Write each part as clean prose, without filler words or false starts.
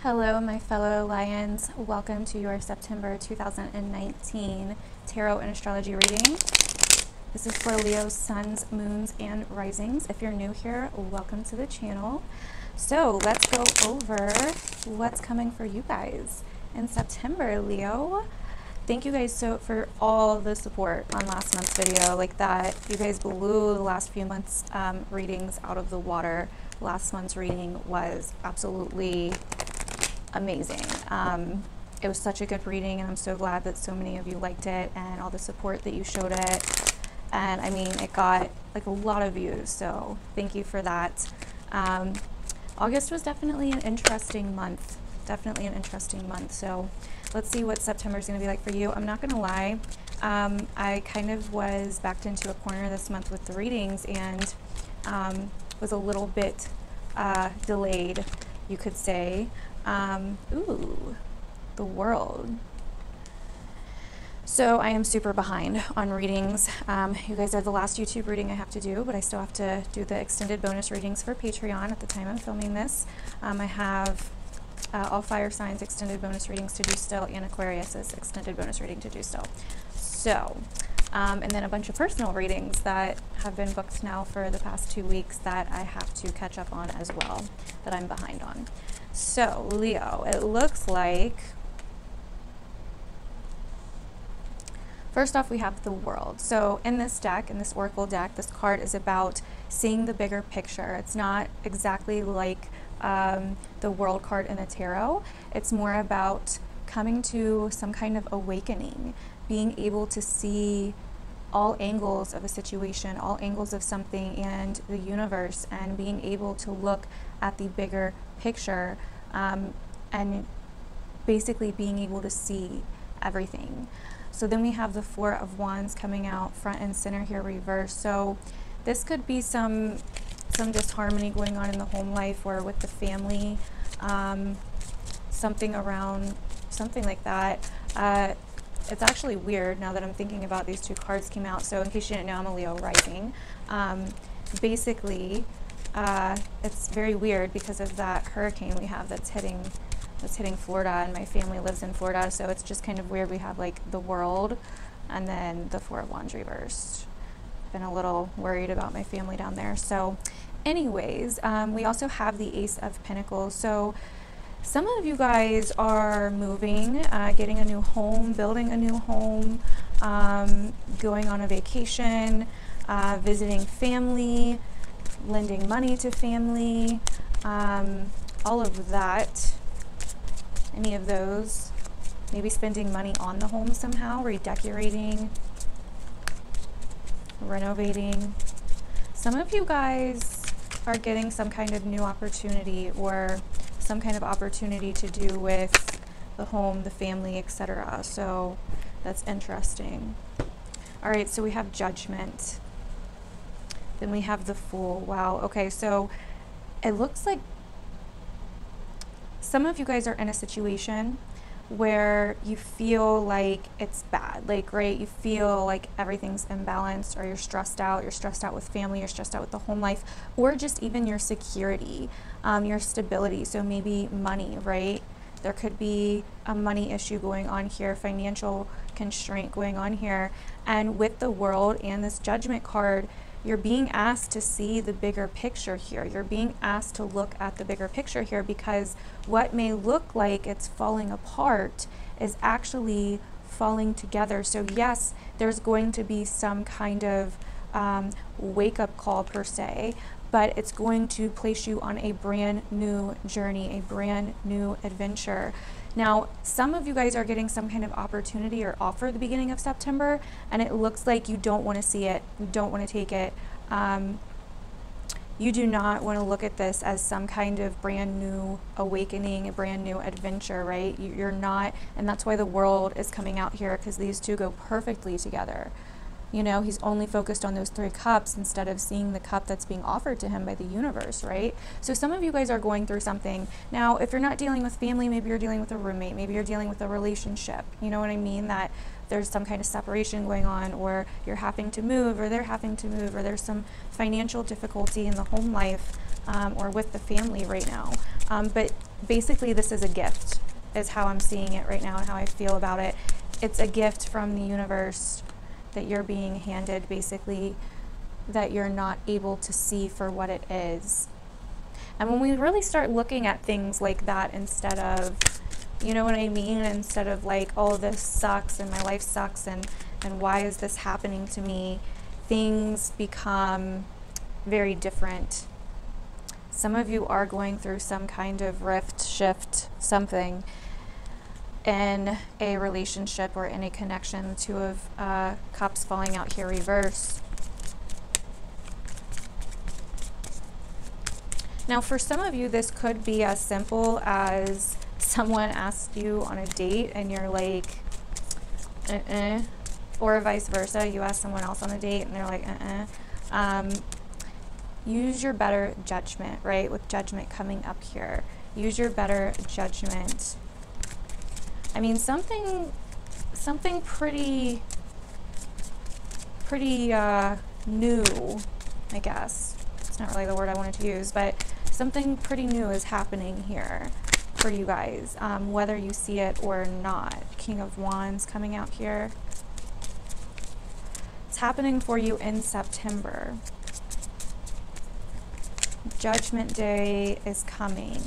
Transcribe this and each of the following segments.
Hello, my fellow Lions. Welcome to your September 2019 Tarot and Astrology reading. This is for Leo's suns, moons, and risings. If you're new here, welcome to the channel. So let's go over what's coming for you guys in September, Leo. Thank you guys for all the support on last month's video. Like that, you guys blew the last few months' readings out of the water. Last month's reading was absolutely amazing. It was such a good reading, and I'm so glad that so many of you liked it and all the support that you showed it. And I mean, it got like a lot of views, so thank you for that. August was definitely an interesting month. So let's see what September is going to be like for you. I'm not going to lie, I kind of was backed into a corner this month with the readings, and was a little bit delayed, you could say. Ooh, the World. So I am super behind on readings. You guys are the last YouTube reading I have to do, but I still have to do the extended bonus readings for Patreon at the time I'm filming this. I have all fire signs extended bonus readings to do still, and Aquarius's extended bonus reading to do still. So, and then a bunch of personal readings that have been booked now for the past 2 weeks that I have to catch up on as well, that I'm behind on. So, Leo, it looks like, first off, we have the World. So in this deck, in this Oracle deck, this card is about seeing the bigger picture. It's not exactly like the World card in the tarot. It's more about coming to some kind of awakening, being able to see all angles of a situation, all angles of something and the universe, and being able to look at the bigger picture, and basically being able to see everything. So then we have the Four of Wands coming out front and center here, reverse. So this could be some disharmony going on in the home life or with the family, something like that. It's actually weird now that I'm thinking about these two cards came out. So in case you didn't know, I'm a Leo rising. Basically, it's very weird because of that hurricane we have that's hitting Florida, and my family lives in Florida, so it's just kind of weird. We have like the World and then the Four of Wands reversed. Been a little worried about my family down there. So anyways, we also have the Ace of Pentacles. So some of you guys are moving, getting a new home, building a new home, going on a vacation, visiting family, lending money to family, all of that. Any of those. Maybe spending money on the home somehow, redecorating, renovating. Some of you guys are getting some kind of new opportunity, or some kind of opportunity to do with the home, the family, etc. So that's interesting. All right, so we have Judgment. Then we have the Fool. Wow. Okay, so it looks like some of you guys are in a situation where you feel like it's bad, like, right, you feel like everything's imbalanced, or you're stressed out with family, you're stressed out with the home life, or just even your security, your stability. So maybe money, right? There could be a money issue going on here, financial constraint going on here. And with the World and this Judgment card, you're being asked to see the bigger picture here. You're being asked to look at the bigger picture here, because what may look like it's falling apart is actually falling together. So yes, there's going to be some kind of wake-up call per se, but it's going to place you on a brand new journey, a brand new adventure. Now, some of you guys are getting some kind of opportunity or offer at the beginning of September, and it looks like you don't want to see it, you don't want to take it. You do not want to look at this as some kind of brand new awakening, a brand new adventure, right? You're not, and that's why the World is coming out here, because these two go perfectly together. You know, he's only focused on those 3 cups instead of seeing the cup that's being offered to him by the universe, right? So some of you guys are going through something. Now, if you're not dealing with family, maybe you're dealing with a roommate, maybe you're dealing with a relationship. You know what I mean? That there's some kind of separation going on, or you're having to move, or they're having to move, or there's some financial difficulty in the home life, or with the family right now. But basically this is a gift, is how I'm seeing it right now and how I feel about it. It's a gift from the universe that you're being handed, basically, that you're not able to see for what it is. And when we really start looking at things like that, instead of, you know what I mean, instead of like, oh, this sucks and my life sucks and why is this happening to me, things become very different. Some of you are going through some kind of rift, shift, something in a relationship or in a connection. Two of Cups falling out here reverse. Now, for some of you, this could be as simple as someone asked you on a date and you're like, or vice versa. You ask someone else on a date and they're like, use your better judgment, right? With judgment coming up here. Use your better judgment. I mean, something pretty new, I guess. It's not really the word I wanted to use, but something pretty new is happening here for you guys, whether you see it or not. King of Wands coming out here. It's happening for you in September. Judgment Day is coming.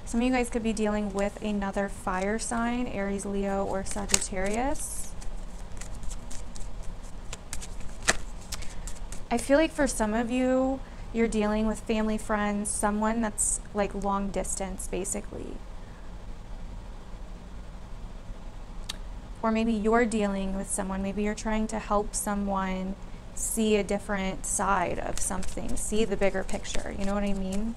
Some of you guys could be dealing with another fire sign, Aries, Leo, or Sagittarius. I feel like for some of you, you're dealing with family, friends, someone that's like long distance, basically. Or maybe you're dealing with someone, maybe you're trying to help someone see a different side of something, see the bigger picture, you know what I mean?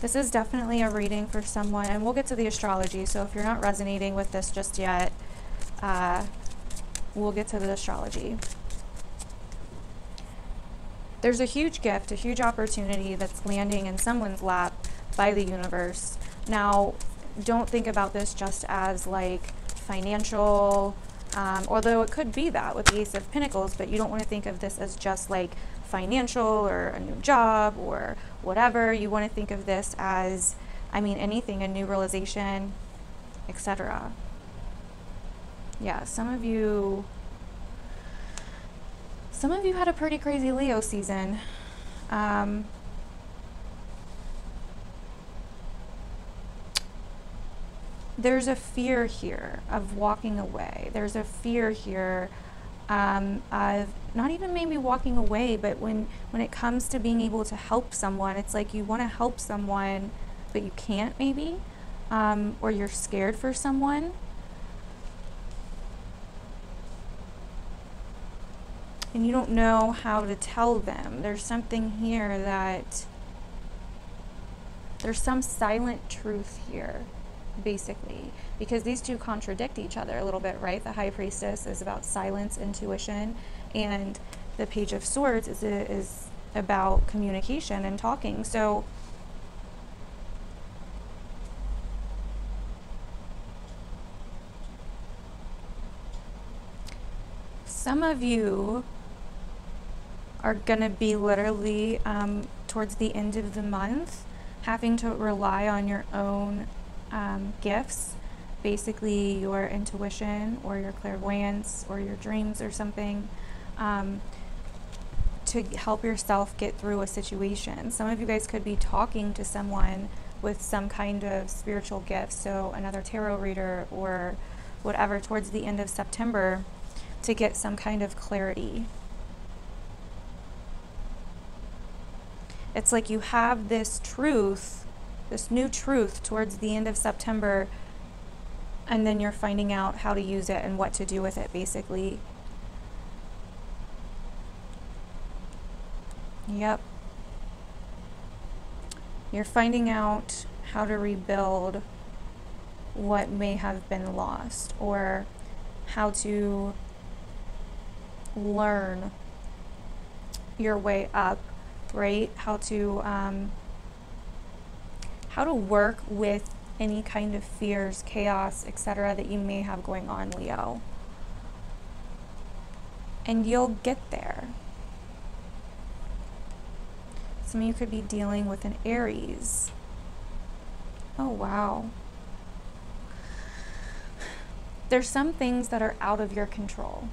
This is definitely a reading for someone, and we'll get to the astrology, so if you're not resonating with this just yet, we'll get to the astrology. There's a huge gift, a huge opportunity that's landing in someone's lap by the universe. Now, don't think about this just as like financial, although it could be that with the Ace of Pentacles, but you don't want to think of this as just like financial or a new job or whatever. You want to think of this as, I mean, anything, a new realization, etc. Yeah, some of you had a pretty crazy Leo season. There's a fear here of walking away. There's a fear here of not even maybe walking away, but when it comes to being able to help someone, it's like you want to help someone, but you can't maybe, or you're scared for someone. And you don't know how to tell them. There's something here that there's some silent truth here, basically, because these two contradict each other a little bit, right? The High Priestess is about silence, intuition, and the Page of Swords is about communication and talking. So some of you are going to be literally towards the end of the month having to rely on your own gifts, basically your intuition or your clairvoyance or your dreams or something, to help yourself get through a situation. Some of you guys could be talking to someone with some kind of spiritual gift, so another tarot reader or whatever, towards the end of September to get some kind of clarity. It's like you have this truth, this new truth towards the end of September, and then you're finding out how to use it and what to do with it, basically. Yep. You're finding out how to rebuild what may have been lost, or how to learn your way up, right? How to work with any kind of fears, chaos, etc. that you may have going on, Leo. and you'll get there. Some of you could be dealing with an Aries. Oh, wow. There's some things that are out of your control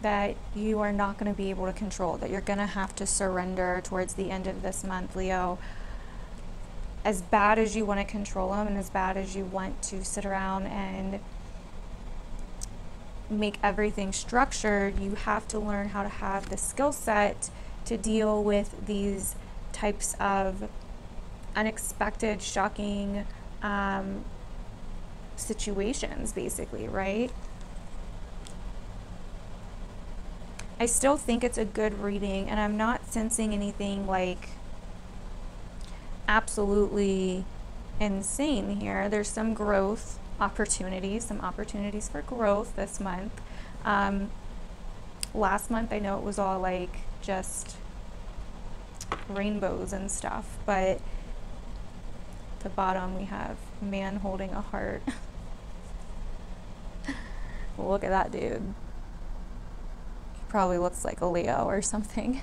that you are not going to be able to control, that you're going to have to surrender towards the end of this month, Leo. As bad as you want to control them and as bad as you want to sit around and make everything structured, you have to learn how to have the skill set to deal with these types of unexpected, shocking situations, basically, right? I still think it's a good reading, and I'm not sensing anything like absolutely insane here. There's some growth opportunities, some opportunities for growth this month. Last month, I know it was all like just rainbows and stuff, but at the bottom we have man holding a heart. Look at that dude. He probably looks like a Leo or something.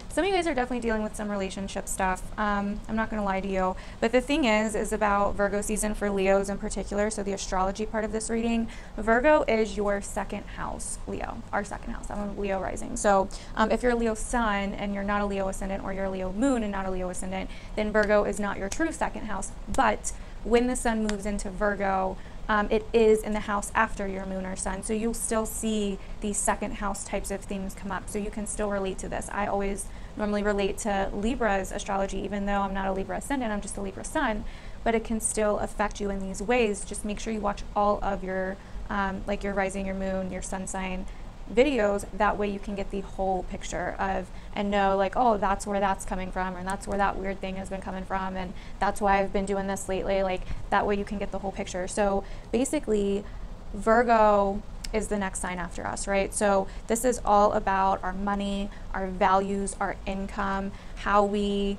Some of you guys are definitely dealing with some relationship stuff. I'm not going to lie to you. But the thing is about Virgo season for Leos in particular, so the astrology part of this reading, Virgo is your second house, Leo, our second house. I'm a Leo rising. So if you're a Leo sun and you're not a Leo ascendant, or you're a Leo moon and not a Leo ascendant, then Virgo is not your true second house. But when the sun moves into Virgo, it is in the house after your moon or sun. So you'll still see these second house types of things come up. So you can still relate to this. I always normally relate to Libra's astrology, even though I'm not a Libra ascendant, I'm just a Libra sun, but it can still affect you in these ways. Just make sure you watch all of your, like your rising, your moon, your sun sign videos. That way you can get the whole picture of, and know like, oh, that's where that's coming from, or that's where that weird thing has been coming from, and that's why I've been doing this lately. Like that way you can get the whole picture. So basically Virgo is the next sign after us, right? So this is all about our money, our values, our income, how we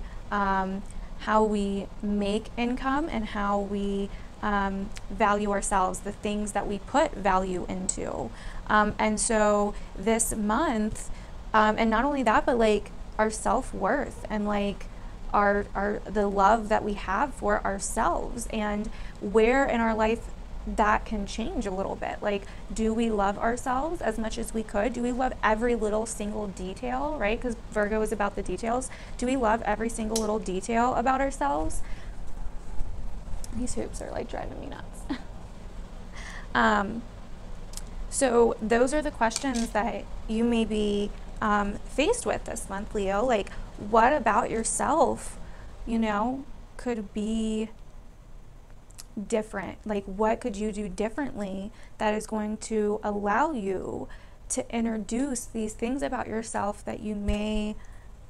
make income, and how we value ourselves, the things that we put value into. And so this month, and not only that, but like our self-worth and like the love that we have for ourselves, and where in our life that can change a little bit. Like, do we love ourselves as much as we could? Do we love every little single detail, right? Because Virgo is about the details. Do we love every single little detail about ourselves? These hoops are like driving me nuts. So those are the questions that you may be faced with this month, Leo. Like, what about yourself, you know, could be different? Like, what could you do differently that is going to allow you to introduce these things about yourself that you may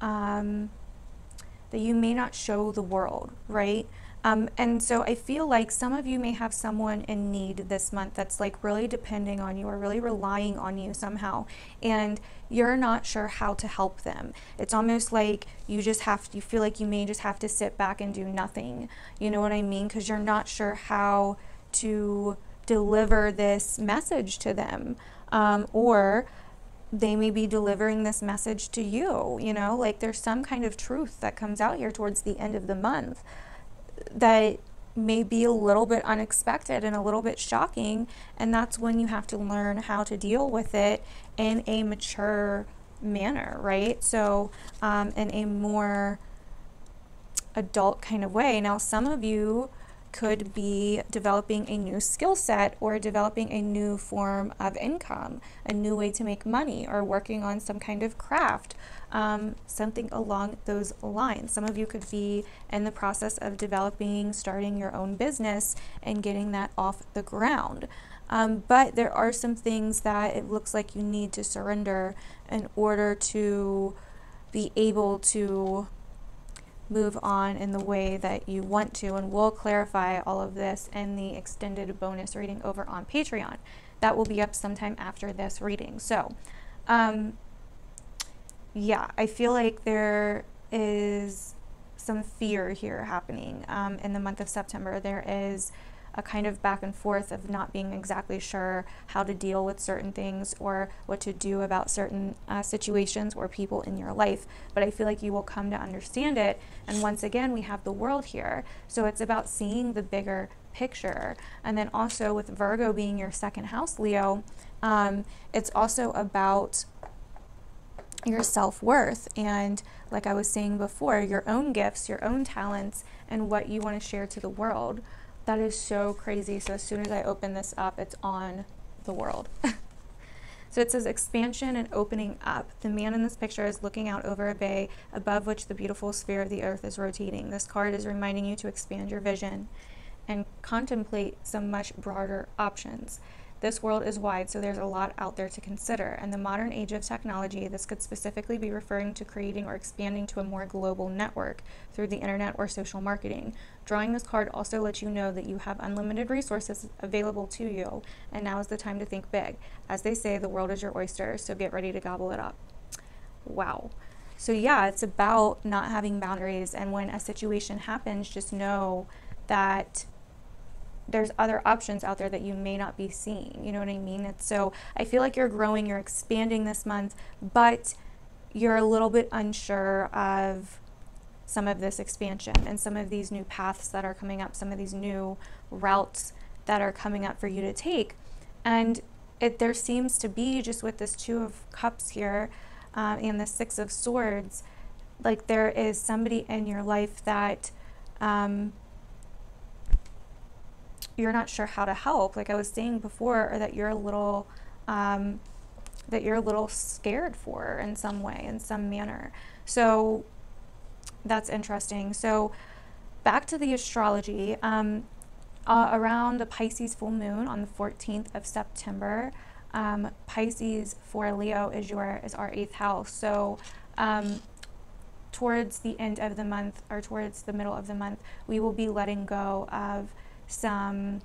not show the world, right? And so I feel like some of you may have someone in need this month that's like really depending on you, or really relying on you somehow, and you're not sure how to help them. It's almost like you feel like you may just have to sit back and do nothing. You know what I mean? Because you're not sure how to deliver this message to them, or they may be delivering this message to you. You know, like there's some kind of truth that comes out here towards the end of the month that may be a little bit unexpected and a little bit shocking, and that's when you have to learn how to deal with it in a mature manner, right? So in a more adult kind of way. Now, some of you could be developing a new skill set, or developing a new form of income, a new way to make money, or working on some kind of craft, something along those lines. Some of you could be in the process of starting your own business and getting that off the ground. But there are some things that it looks like you need to surrender in order to be able to move on in the way that you want to, and we'll clarify all of this in the extended bonus reading over on Patreon. That will be up sometime after this reading. So yeah, I feel like there is some fear here happening in the month of September. There is a kind of back and forth of not being exactly sure how to deal with certain things or what to do about certain situations or people in your life. But I feel like you will come to understand it. And once again, we have the world here. So it's about seeing the bigger picture. And then also with Virgo being your second house, Leo, it's also about your self-worth and, like I was saying before, your own gifts, your own talents, and what you want to share to the world. That is so crazy. So as soon as I open this up, it's on the world. So it says expansion and opening up. The man in this picture is looking out over a bay above which the beautiful sphere of the earth is rotating. This card is reminding you to expand your vision and contemplate some much broader options. This world is wide, so there's a lot out there to consider. In the modern age of technology, this could specifically be referring to creating or expanding to a more global network through the internet or social marketing. Drawing this card also lets you know that you have unlimited resources available to you, and now is the time to think big. As they say, the world is your oyster, so get ready to gobble it up. Wow. So yeah, it's about not having boundaries, and when a situation happens, just know that there's other options out there that you may not be seeing. You know what I mean? It's so I feel like you're growing, you're expanding this month, but you're a little bit unsure of some of this expansion and some of these new paths that are coming up, some of these new routes that are coming up for you to take. And there seems to be, just with this Two of Cups here and the Six of Swords, like there is somebody in your life that you're not sure how to help, like I was saying before, or that you're a little scared for in some way, in some manner. So that's interesting. So back to the astrology, around the Pisces full moon on the 14th of September, Pisces for Leo is our 8th house. So towards the end of the month, or towards the middle of the month, we will be letting go of some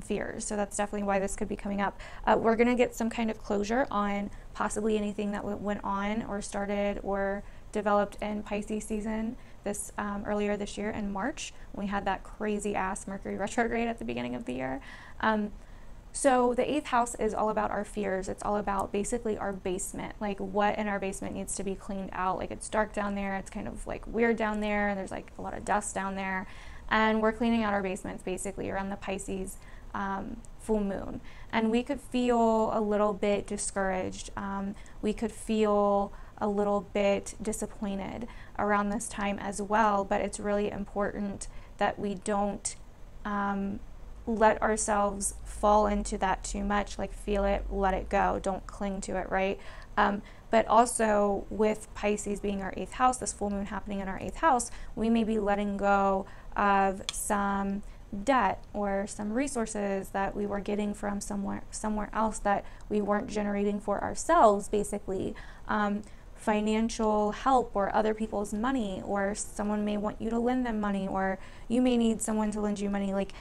fears. So that's definitely why this could be coming up. We're going to get some kind of closure on possibly anything that went on or started or developed in Pisces season earlier this year in March, when we had that crazy ass Mercury retrograde at the beginning of the year. So the 8th house is all about our fears. It's all about basically our basement, like what in our basement needs to be cleaned out. Like it's dark down there, it's kind of like weird down there, and there's like a lot of dust down there. And we're cleaning out our basements basically around the Pisces full moon. And we could feel a little bit discouraged. We could feel a little bit disappointed around this time as well. But it's really important that we don't let ourselves fall into that too much. Like feel it, let it go. Don't cling to it, right? But also with Pisces being our 8th house, this full moon happening in our 8th house, we may be letting go of some debt or some resources that we were getting from somewhere else that we weren't generating for ourselves, basically. Financial help or other people's money, or someone may want you to lend them money, or you may need someone to lend you money. Like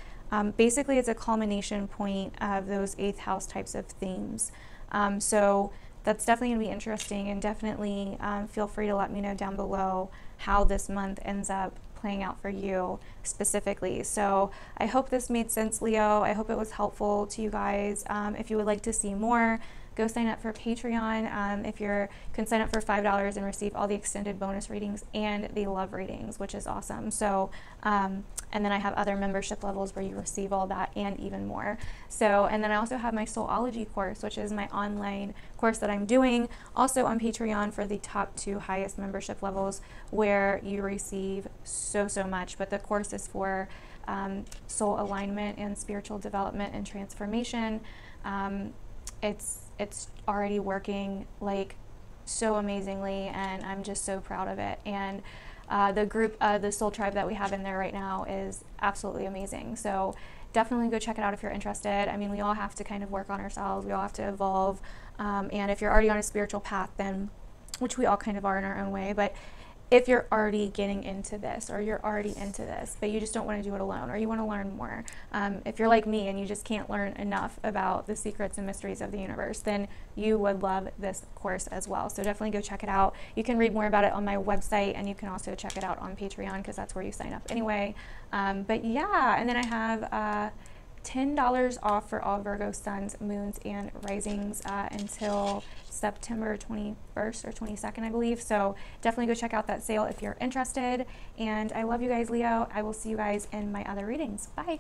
basically it's a culmination point of those 8th house types of themes. So that's definitely going to be interesting, and definitely feel free to let me know down below how this month ends up playing out for you specifically. So I hope this made sense, Leo. I hope it was helpful to you guys. If you would like to see more, go sign up for Patreon. If you can sign up for $5 and receive all the extended bonus readings and the love readings, which is awesome. So and then I have other membership levels where you receive all that and even more. So, and then I also have my SOULOLOGY course, which is my online course that I'm doing also on Patreon for the top 2 highest membership levels, where you receive so much. But the course is for soul alignment and spiritual development and transformation. It's already working like so amazingly, and I'm just so proud of it. And the group, the soul tribe that we have in there right now is absolutely amazing. So definitely go check it out if you're interested. I mean, we all have to kind of work on ourselves. We all have to evolve. And if you're already on a spiritual path, then, which we all kind of are in our own way, but if you're already getting into this, or you're already into this, but you just don't want to do it alone, or you want to learn more. If you're like me and you just can't learn enough about the secrets and mysteries of the universe, then you would love this course as well. So definitely go check it out. You can read more about it on my website, and you can also check it out on Patreon, because that's where you sign up anyway. But yeah, and then I have $10 off for all Virgo suns, moons, and risings until September 21st or 22nd, I believe. So definitely go check out that sale if you're interested. And I love you guys, Leo. I will see you guys in my other readings. Bye.